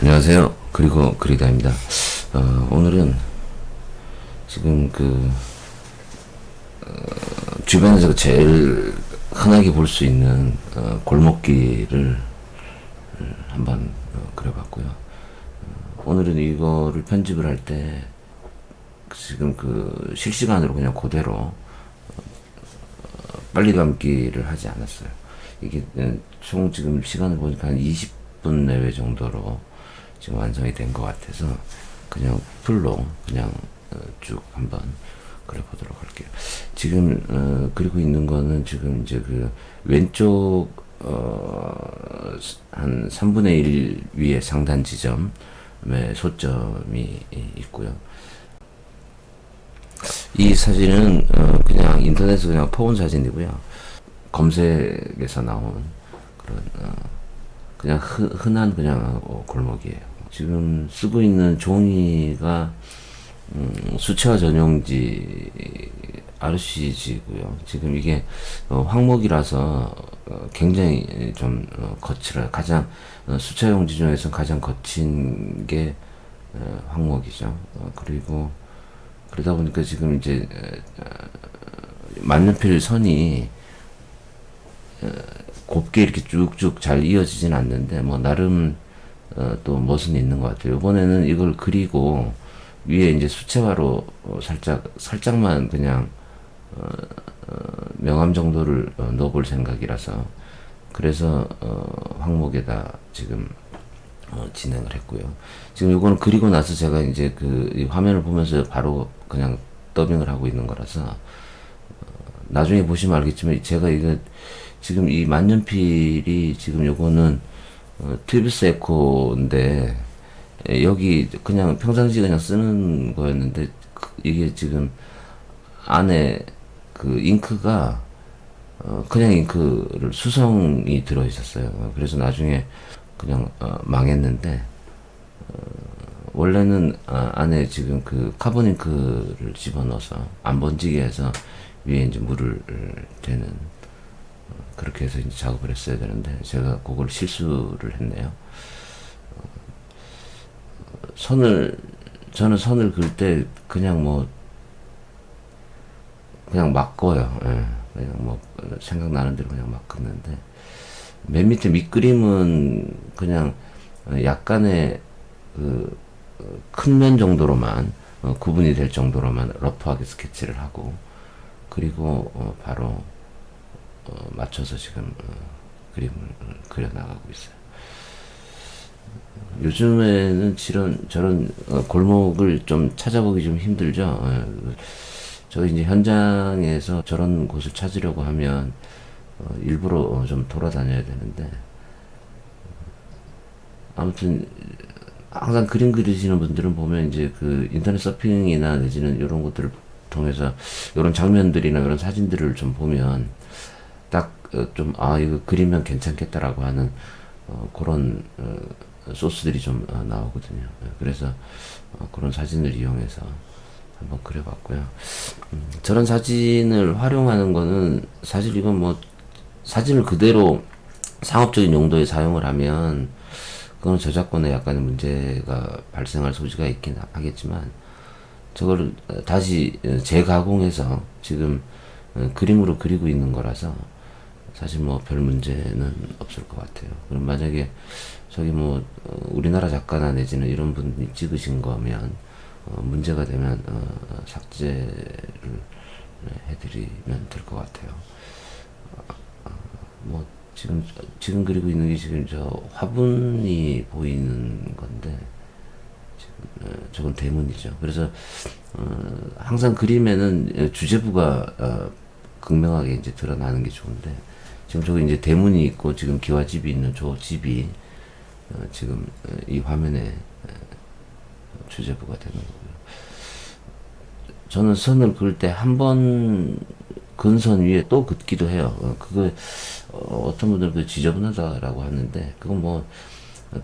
안녕하세요. 그리고 그리다입니다. 오늘은 지금 주변에서 제일 흔하게 볼 수 있는 골목길을 한번 그려봤고요. 오늘은 이거를 편집을 할 때 지금 실시간으로 그냥 그대로 빨리 감기를 하지 않았어요. 이게 총 지금 시간을 보니까 한 20분 내외 정도로 지금 완성이 된 것 같아서 그냥 풀로 그냥 쭉 한번 그려보도록 할게요. 지금 그리고 있는 거는 지금 이제 왼쪽 한 3분의 1 위에 상단 지점에 소점이 있고요. 이 사진은 그냥 인터넷에서 그냥 퍼온 사진이고요. 검색에서 나온 그런 그냥 흔한 그냥 골목이에요. 지금 쓰고 있는 종이가 수채화 전용지 RCG고요. 지금 이게 황목이라서 굉장히 좀 거칠어요. 가장 수채화 용지 중에서 가장 거친 게 황목이죠. 그리고 그러다 보니까 지금 이제 만년필 선이 곱게 이렇게 쭉쭉 잘 이어지진 않는데 뭐 나름 또 멋은 있는 것 같아요. 이번에는 이걸 그리고 위에 이제 수채화로 살짝만 그냥 명암 정도를 넣어볼 생각이라서 그래서 황목에다 지금 진행을 했고요. 지금 요거는 그리고 나서 제가 이제 이 화면을 보면서 바로 그냥 더빙을 하고 있는 거라서 나중에 보시면 알겠지만 제가 이거 지금 이 만년필이 지금 요거는 튜비스 에코인데 여기 그냥 평상시 그냥 쓰는 거였는데 이게 지금 안에 잉크가 그냥 잉크를 수성이 들어 있었어요. 그래서 나중에 그냥 망했는데 원래는 안에 지금 카본 잉크를 집어넣어서 안 번지게 해서 위에 이제 물을 대는 그렇게 해서 이제 작업을 했어야 되는데 제가 그걸 실수를 했네요. 저는 선을 그을 때 그냥 그냥 막 그어요. 예. 그냥 생각나는 대로 그냥 막 긋는데 맨 밑에 밑그림은 그냥 약간의 큰 면 정도로만 구분이 될 정도로만 러프하게 스케치를 하고 그리고 바로 맞춰서 지금 그림을 그려나가고 있어요. 요즘에는 저런 골목을 좀 찾아보기 좀 힘들죠. 저 이제 현장에서 저런 곳을 찾으려고 하면 일부러 좀 돌아다녀야 되는데 아무튼 항상 그림 그리시는 분들은 보면 이제 인터넷 서핑이나 내지는 이런 것들을 통해서 이런 장면들이나 이런 사진들을 좀 보면 딱 좀 이거 그리면 괜찮겠다라고 하는 그런 소스들이 좀 나오거든요. 그래서 그런 사진을 이용해서 한번 그려봤고요. 저런 사진을 활용하는 거는 사실 이건 사진을 그대로 상업적인 용도에 사용을 하면 그건 저작권에 약간의 문제가 발생할 소지가 있긴 하겠지만 저걸 다시 재가공해서 지금 그림으로 그리고 있는 거라서 사실 별 문제는 없을 것 같아요. 그럼 만약에 저기 우리나라 작가나 내지는 이런 분이 찍으신 거면 문제가 되면 삭제를 해드리면 될 것 같아요. 지금 그리고 있는 게 지금 저 화분이 보이는 건데 저건 대문이죠. 그래서 항상 그림에는 주제부가 극명하게 이제 드러나는 게 좋은데 지금 저기 이제 대문이 있고 지금 기와집이 있는 저 집이 지금 이 화면에 주제부가 되는 거고요. 저는 선을 그을 때 한 번 근선 위에 또 긋기도 해요. 어떤 분들 지저분하다라고 하는데 그건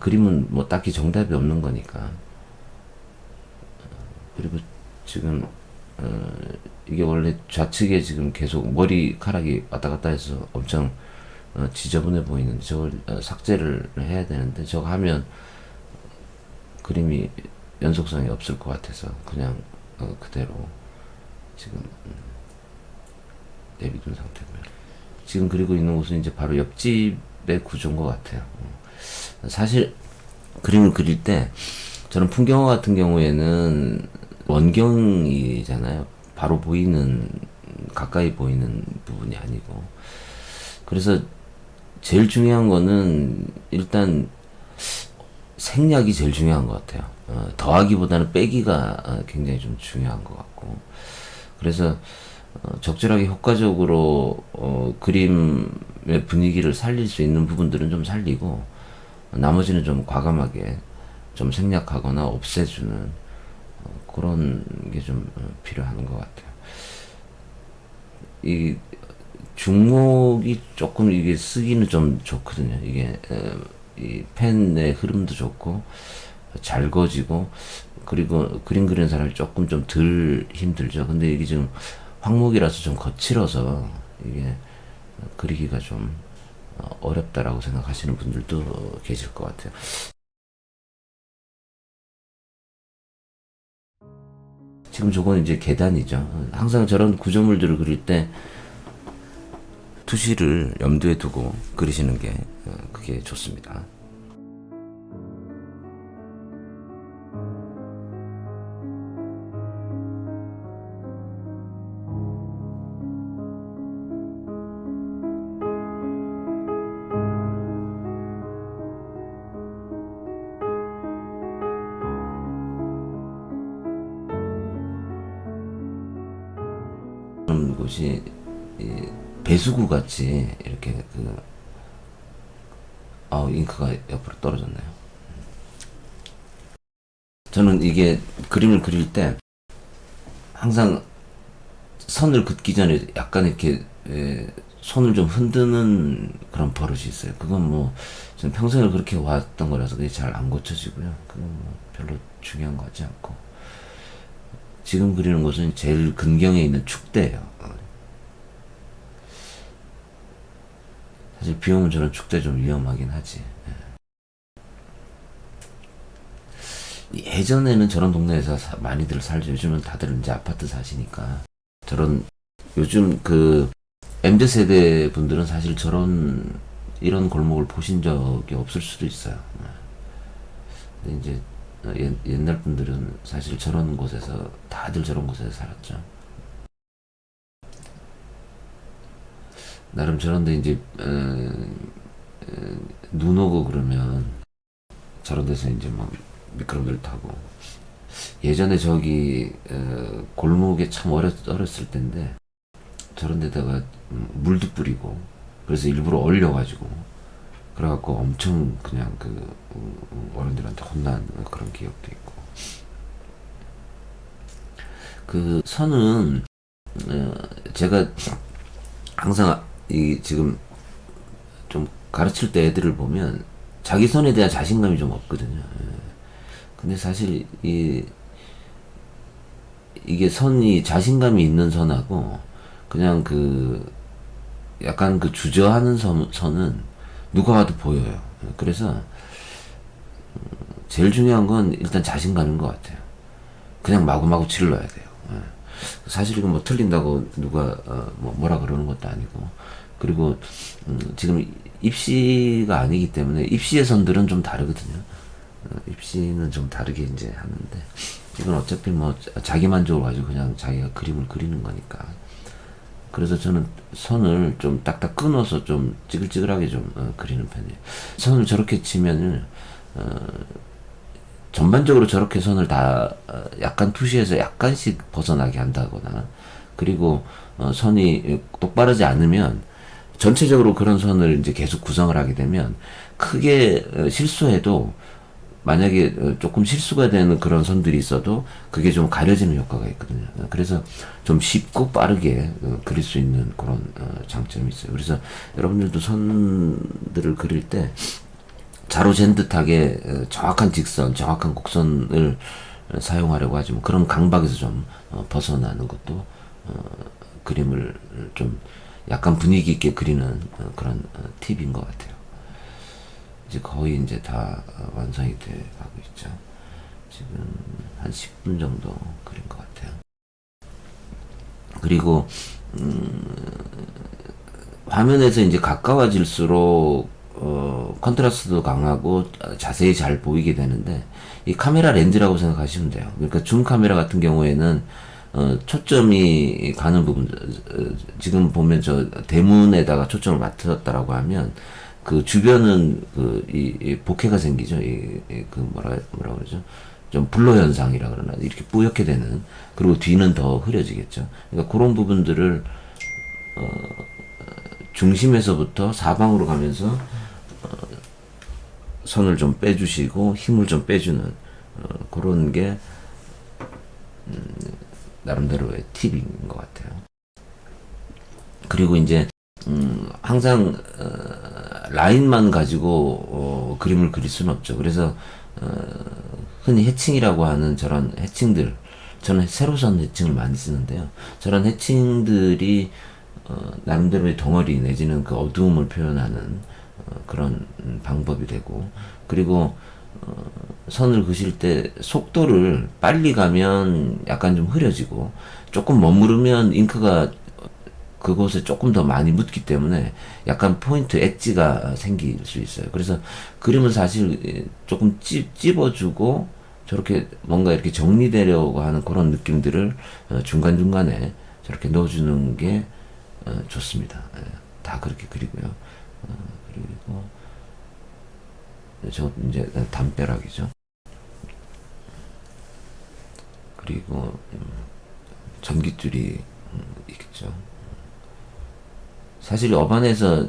그림은 딱히 정답이 없는 거니까. 그리고 지금 이게 원래 좌측에 지금 계속 머리카락이 왔다 갔다 해서 엄청 지저분해 보이는데 저걸 삭제를 해야 되는데 저거 하면 그림이 연속성이 없을 것 같아서 그냥 그대로 지금 내비둔 상태고요. 지금 그리고 있는 곳은 이제 바로 옆집의 구조인 것 같아요. 사실 그림을 그릴 때 저는 풍경화 같은 경우에는 원경이잖아요. 바로 보이는, 가까이 보이는 부분이 아니고. 그래서 제일 중요한 거는 일단 생략이 제일 중요한 것 같아요. 더하기보다는 빼기가 굉장히 좀 중요한 것 같고. 그래서 적절하게 효과적으로 그림의 분위기를 살릴 수 있는 부분들은 좀 살리고, 나머지는 좀 과감하게 좀 생략하거나 없애주는 그런 게 좀 필요한 것 같아요. 이 중목이 조금 이게 쓰기는 좀 좋거든요. 이게 이 펜의 흐름도 좋고 잘 그어지고, 그리고 그림 그리는 사람이 조금 좀 덜 힘들죠. 근데 이게 지금 황목이라서 좀 거칠어서 이게 그리기가 좀 어렵다라고 생각하시는 분들도 계실 것 같아요. 지금 저건 이제 계단이죠. 항상 저런 구조물들을 그릴 때 투시를 염두에 두고 그리시는 게 그게 좋습니다. 그런 곳이 배수구 같이 이렇게 잉크가 옆으로 떨어졌네요. 저는 이게 그림을 그릴 때 항상 선을 긋기 전에 약간 이렇게 손을 좀 흔드는 그런 버릇이 있어요. 그건 뭐 저는 평생을 그렇게 왔던 거라서 그게 잘 안 고쳐지고요. 그건 뭐 별로 중요한 거 같지 않고, 지금 그리는 곳은 제일 근경에 있는 축대예요. 사실 비 오면 저런 축대 좀 위험하긴 하지. 예전에는 저런 동네에서 많이들 살죠. 요즘은 다들 이제 아파트 사시니까. 저런 요즘 MZ세대 분들은 사실 저런 이런 골목을 보신 적이 없을 수도 있어요. 근데 이제 옛날 분들은 사실 저런 곳에서 다들 저런 곳에서 살았죠. 나름 저런데 이제 눈 오고 그러면 저런 데서 이제 막 미끄럼들 타고, 예전에 저기 골목에 참 어렸을 때인데 저런 데다가 물도 뿌리고, 그래서 일부러 얼려가지고 그래갖고 엄청 그냥 어른들한테 혼난 그런 기억도 있고. 그 선은 제가 항상 이 지금 좀 가르칠 때 애들을 보면 자기 선에 대한 자신감이 좀 없거든요. 근데 사실 이게 선이 자신감이 있는 선하고 그냥 약간 주저하는 선은 누가 봐도 보여요. 그래서 제일 중요한 건 일단 자신감인 것 같아요. 그냥 마구마구 질러야 돼요. 사실 이건 뭐 틀린다고 누가 뭐라 그러는 것도 아니고, 그리고 지금 입시가 아니기 때문에 입시의 선들은 좀 다르거든요. 입시는 좀 다르게 이제 하는데, 이건 어차피 뭐 자기 만족을 가지고 그냥 자기가 그림을 그리는 거니까. 그래서 저는 선을 좀 딱딱 끊어서 좀 찌글찌글하게 좀 그리는 편이에요. 선을 저렇게 치면은 전반적으로 저렇게 선을 다 약간 투시해서 약간씩 벗어나게 한다거나, 그리고 선이 똑바르지 않으면 전체적으로 그런 선을 이제 계속 구성을 하게 되면 크게 실수해도, 만약에 조금 실수가 되는 그런 선들이 있어도 그게 좀 가려지는 효과가 있거든요. 그래서 좀 쉽고 빠르게 그릴 수 있는 그런 장점이 있어요. 그래서 여러분들도 선들을 그릴 때 자로 잰 듯하게 정확한 직선, 정확한 곡선을 사용하려고 하지만, 그런 강박에서 좀 벗어나는 것도 그림을 좀 약간 분위기 있게 그리는 그런 팁인 것 같아요. 이제 거의 이제 다 완성이 돼 가고 있죠. 지금 한 10분 정도 그린 것 같아요. 그리고 화면에서 이제 가까워질수록 컨트라스트도 강하고 자세히 잘 보이게 되는데, 이 카메라 렌즈라고 생각하시면 돼요. 그러니까 줌 카메라 같은 경우에는 초점이 가는 부분, 지금 보면 저 대문에다가 초점을 맞췄다라고 하면 그 주변은 이 복해가 생기죠. 그 뭐라 그러죠? 좀 블러 현상이라 그러나, 이렇게 뿌옇게 되는, 그리고 뒤는 더 흐려지겠죠. 그러니까 그런 부분들을 중심에서부터 사방으로 가면서 선을 좀 빼주시고 힘을 좀 빼주는 그런 게 나름대로의 팁인 것 같아요. 그리고 이제 항상 라인만 가지고 그림을 그릴 수는 없죠. 그래서 흔히 해칭이라고 하는 저런 해칭들, 저는 세로선 해칭을 많이 쓰는데요. 저런 해칭들이 나름대로의 덩어리 내지는 그 어두움을 표현하는 그런 방법이 되고, 그리고 선을 그실 때 속도를 빨리 가면 약간 좀 흐려지고, 조금 머무르면 잉크가 그곳에 조금 더 많이 묻기 때문에 약간 포인트 엣지가 생길 수 있어요. 그래서 그림은 사실 조금 찝어주고 저렇게 뭔가 이렇게 정리되려고 하는 그런 느낌들을 중간중간에 저렇게 넣어주는 게 좋습니다. 다 그렇게 그리고요. 그리고 저 이제 담벼락이죠. 그리고 전깃줄이 있겠죠. 사실 어반에서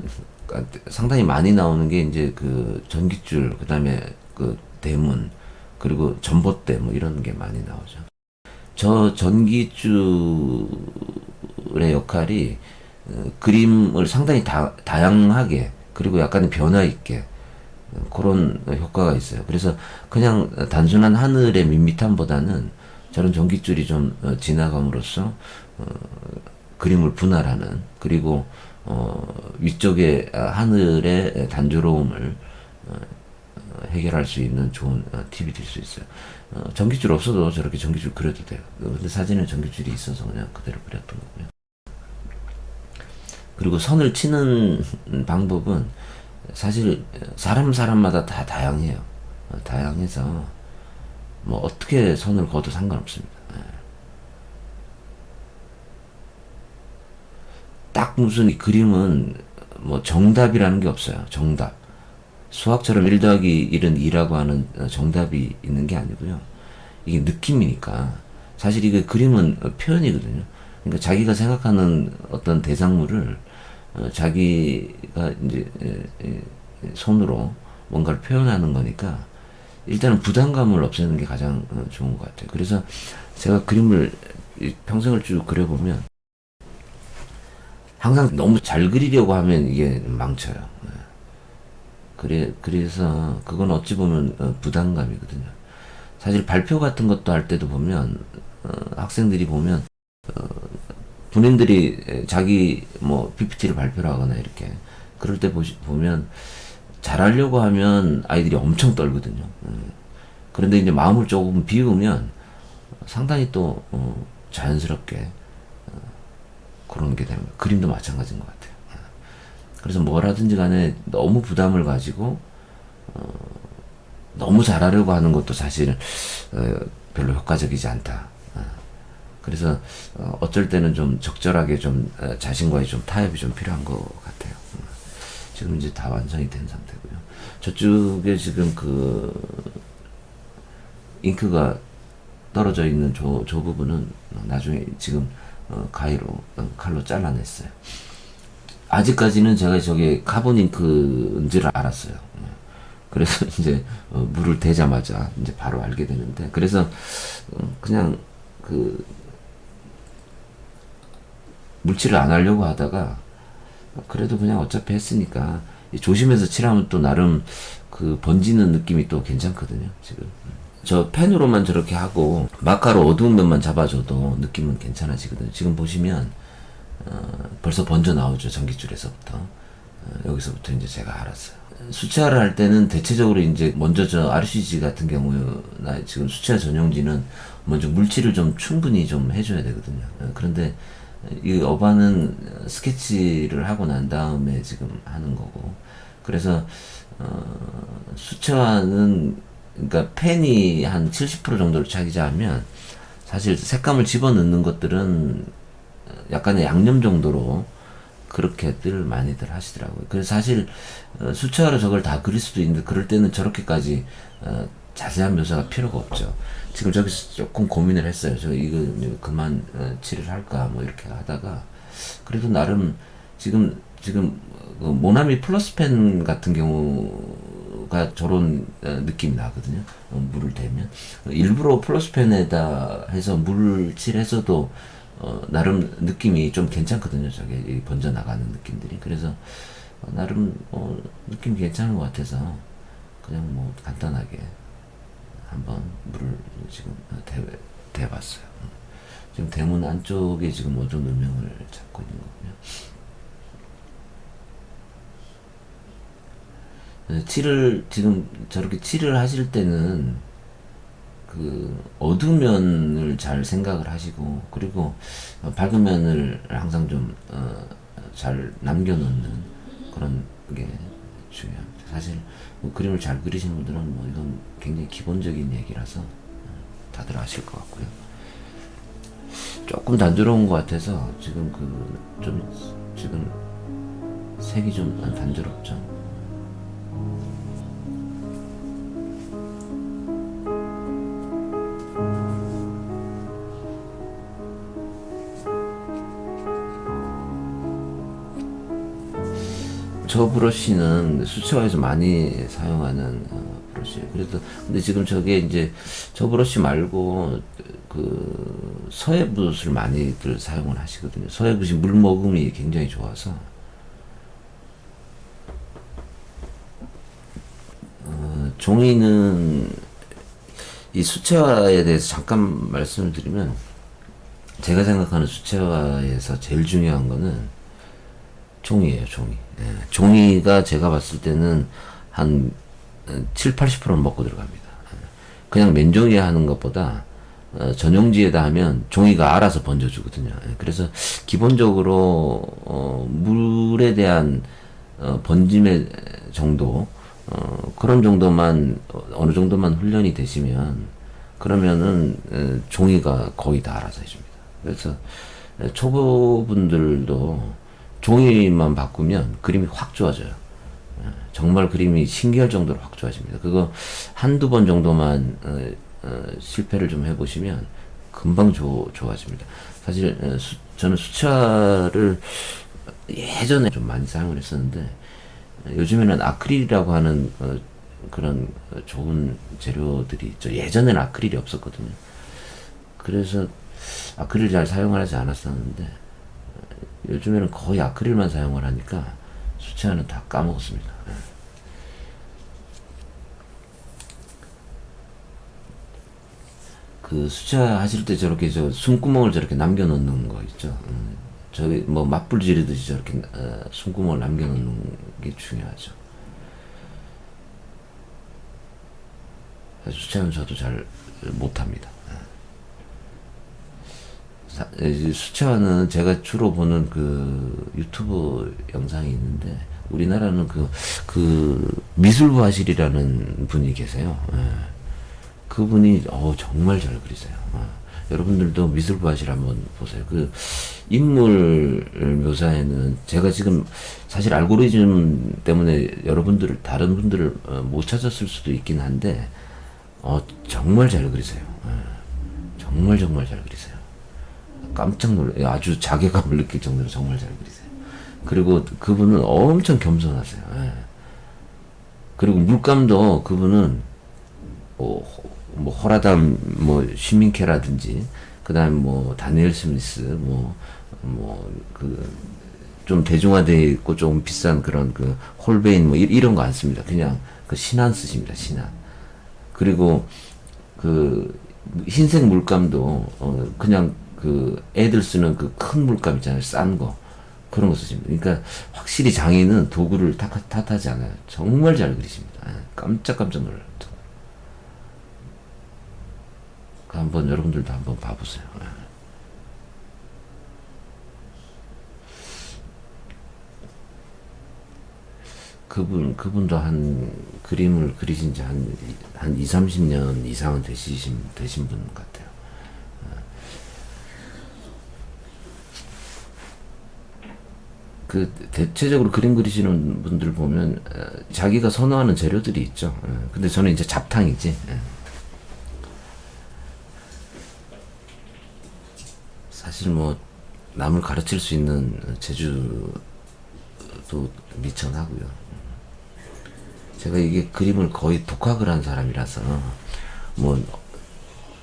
상당히 많이 나오는 게 이제 그 전깃줄, 그 다음에 그 대문, 그리고 전봇대 뭐 이런 게 많이 나오죠. 저 전깃줄의 역할이 그림을 상당히 다양하게, 그리고 약간 변화 있게 그런 효과가 있어요. 그래서 그냥 단순한 하늘의 밋밋함보다는 저런 전깃줄이 좀 지나감으로써 그림을 분할하는, 그리고 위쪽의 하늘의 단조로움을 해결할 수 있는 좋은 팁이 될 수 있어요. 전깃줄 없어도 저렇게 전깃줄 그려도 돼요. 근데 사진에 전깃줄이 있어서 그냥 그대로 그렸던 거고요. 그리고 선을 치는 방법은 사실 사람마다 다 다양해요. 다양해서 뭐 어떻게 선을 그어도 상관없습니다. 딱 무슨 이 그림은 뭐 정답이라는 게 없어요. 정답. 수학처럼 1 더하기 1은 2라고 하는 정답이 있는 게 아니고요. 이게 느낌이니까. 사실 이게 그림은 표현이거든요. 그러니까 자기가 생각하는 어떤 대상물을 자기가 이제 손으로 뭔가를 표현하는 거니까 일단은 부담감을 없애는 게 가장 좋은 것 같아요. 그래서 제가 그림을 평생을 쭉 그려보면 항상 너무 잘 그리려고 하면 이게 망쳐요. 그래서 그건 어찌 보면 부담감이거든요. 사실 발표 같은 것도 할 때도 보면 학생들이 보면 본인들이 자기 뭐 PPT를 발표를 하거나 이렇게 그럴 때 보면 잘하려고 하면 아이들이 엄청 떨거든요. 그런데 이제 마음을 조금 비우면 상당히 또 자연스럽게 그런 게 되는 거예요. 그림도 마찬가지인 것 같아요. 그래서 뭐라든지 간에 너무 부담을 가지고 너무 잘하려고 하는 것도 사실 별로 효과적이지 않다. 그래서 어쩔 때는 좀 적절하게 좀 자신과의 좀 타협이 좀 필요한 것 같아요. 지금 이제 다 완성이 된 상태고요. 저쪽에 지금 그 잉크가 떨어져 있는 저 부분은 나중에 지금 가위로 칼로 잘라냈어요. 아직까지는 제가 저게 카본 잉크인지를 알았어요. 그래서 이제 물을 대자마자 이제 바로 알게 되는데, 그래서 그냥 그 물칠을 안 하려고 하다가 그래도 그냥 어차피 했으니까 조심해서 칠하면 또 나름 그 번지는 느낌이 또 괜찮거든요. 지금 저 펜으로만 저렇게 하고 마카로 어두운 면만 잡아줘도 느낌은 괜찮아지거든요. 지금 보시면 벌써 번져 나오죠. 전깃줄에서부터. 여기서부터 이제 제가 알았어요. 수채화를 할 때는 대체적으로 이제 먼저 저 RCG 같은 경우나 지금 수채화 전용지는 먼저 물칠을 좀 충분히 좀 해줘야 되거든요. 그런데 이 어바는 스케치를 하고 난 다음에 지금 하는 거고, 그래서 수채화는 그러니까 펜이 한 70% 정도를 차지하면 사실 색감을 집어넣는 것들은 약간의 양념 정도로 그렇게들 많이들 하시더라고요. 그래서 사실 수채화로 저걸 다 그릴 수도 있는데 그럴 때는 저렇게까지 자세한 묘사가 필요가 없죠. 지금 저기서 조금 고민을 했어요. 저 이거 그만 칠을 할까 뭐 이렇게 하다가 그래도 나름 지금 그 모나미 플러스 펜 같은 경우가 저런 느낌이 나거든요. 물을 대면 일부러 플러스 펜에다 해서 물을 칠해서도 나름 느낌이 좀 괜찮거든요. 저게 번져 나가는 느낌들이. 그래서 나름 느낌 괜찮은 것 같아서 그냥 뭐 간단하게 한번 물을 지금 대봤어요. 지금 대문 안쪽에 지금 오존 음영을 잡고 있는 거고요. 칠을 지금 저렇게 칠을 하실 때는 그 어두운 면을 잘 생각을 하시고, 그리고 밝은 면을 항상 좀 잘 남겨놓는 그런 게 중요합니다. 사실 뭐 그림을 잘 그리시는 분들은 뭐 이건 굉장히 기본적인 얘기라서 다들 아실 것 같고요. 조금 단조로운 것 같아서 지금 지금 색이 좀 단조롭죠. 저 브러쉬는 수채화에서 많이 사용하는 브러쉬예요. 그래서 근데 지금 저게 이제 저 브러쉬 말고 그 서해붓을 많이들 사용을 하시거든요. 서해붓이 물 머금이 굉장히 좋아서 종이는 이 수채화에 대해서 잠깐 말씀을 드리면, 제가 생각하는 수채화에서 제일 중요한 거는 종이에요, 종이. 예, 종이가 제가 봤을 때는 한 7, 80%는 먹고 들어갑니다. 그냥 맨종이 하는 것보다 전용지에다 하면 종이가 알아서 번져주거든요. 예, 그래서 기본적으로 물에 대한 번짐의 정도, 그런 정도만 어느 정도만 훈련이 되시면 그러면은 종이가 거의 다 알아서 해줍니다. 그래서 초보분들도 종이만 바꾸면 그림이 확 좋아져요. 정말 그림이 신기할 정도로 확 좋아집니다. 그거 한두 번 정도만 실패를 좀 해보시면 금방 좋아집니다. 사실 저는 수채화를 예전에 좀 많이 사용을 했었는데 요즘에는 아크릴이라고 하는 그런 좋은 재료들이 있죠. 예전에는 아크릴이 없었거든요. 그래서 아크릴 잘 사용을 하지 않았었는데 요즘에는 거의 아크릴만 사용을 하니까 수채화는 다 까먹었습니다. 그 수채화 하실 때 저렇게 저 숨구멍을 저렇게 남겨놓는 거 있죠. 저기 뭐 맞불 지르듯이 저렇게 숨구멍을 남겨놓는 게 중요하죠. 수채화는 저도 잘 못합니다. 수채화는 제가 주로 보는 그 유튜브 영상이 있는데, 우리나라는 그 미술부 하실이라는 분이 계세요. 그분이 정말 잘 그리세요. 여러분들도 미술부 하실 한번 보세요. 그 인물 묘사에는 제가 지금 사실 알고리즘 때문에 다른 분들을 못 찾았을 수도 있긴 한데 정말 잘 그리세요. 정말 잘 그리세요. 깜짝 놀라요. 아주 자괴감을 느낄 정도로 정말 잘 그리세요. 그리고 그분은 엄청 겸손하세요. 그리고 물감도 그분은 뭐 호라담 시민케라든지 그다음 뭐 다니엘 스미스 좀 대중화되어 있고 좀 비싼 그런 그 홀베인 이런 거 안 씁니다. 그냥 그 신안 쓰십니다. 신안. 그리고 그 흰색 물감도 그냥 그 애들 쓰는 그 큰 물감 있잖아요. 싼 거. 그런 거 쓰십니다. 그러니까 확실히 장인은 도구를 탓하지 않아요. 정말 잘 그리십니다. 예, 깜짝깜짝 놀라요. 한번 여러분들도 한번 봐보세요. 예. 그분도 한 그림을 그리신 지 한 2, 30년 이상은 되신 분 같아요. 그 대체적으로 그림 그리시는 분들 보면 자기가 선호하는 재료들이 있죠. 근데 저는 이제 잡탕이지. 사실 뭐 남을 가르칠 수 있는 재주도 미천하고요. 제가 이게 그림을 거의 독학을 한 사람이라서 뭐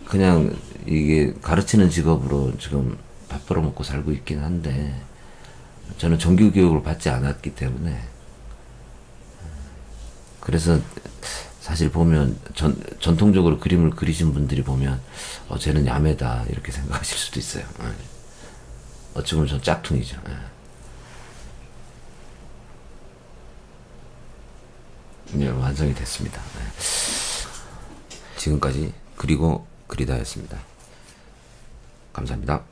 그냥 이게 가르치는 직업으로 지금 밥 벌어먹고 살고 있긴 한데 저는 정규 교육을 받지 않았기 때문에 그래서 사실 보면 전통적으로 그림을 그리신 분들이 보면 쟤는 야매다 이렇게 생각하실 수도 있어요. 어찌 보면 전 짝퉁이죠. 이제 완성이 됐습니다. 지금까지 그리고 그리다였습니다. 감사합니다.